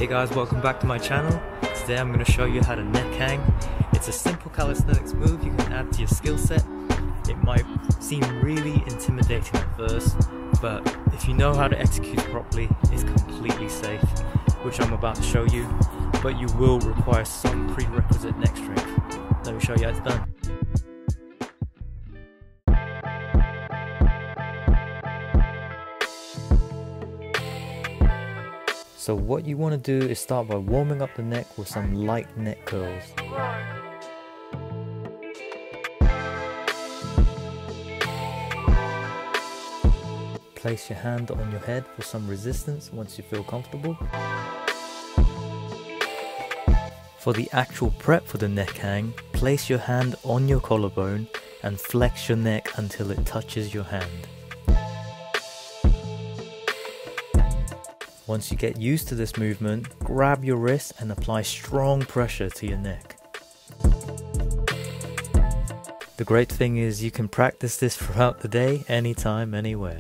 Hey guys, welcome back to my channel. Today I'm going to show you how to neck hang. It's a simple calisthenics move you can add to your skill set. It might seem really intimidating at first, but if you know how to execute properly, it's completely safe, which I'm about to show you, but you will require some prerequisite neck strength. Let me show you how it's done. So what you want to do is start by warming up the neck with some light neck curls. Place your hand on your head for some resistance once you feel comfortable. For the actual prep for the neck hang, place your hand on your collarbone and flex your neck until it touches your hand. Once you get used to this movement, grab your wrist and apply strong pressure to your neck. The great thing is you can practice this throughout the day, anytime, anywhere.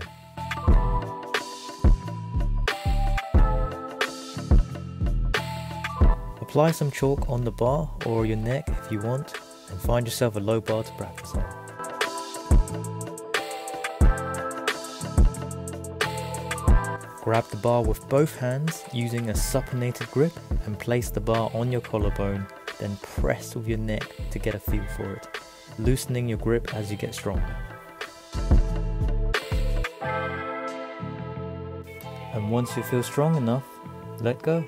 Apply some chalk on the bar or your neck if you want, and find yourself a low bar to practice on. Grab the bar with both hands using a supinated grip and place the bar on your collarbone, then press with your neck to get a feel for it, loosening your grip as you get stronger. And once you feel strong enough, let go.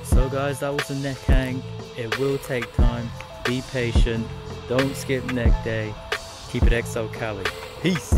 So guys, that was the neck hang. It will take time. Be patient. Don't skip neck day. Keep it XO Cali. Peace.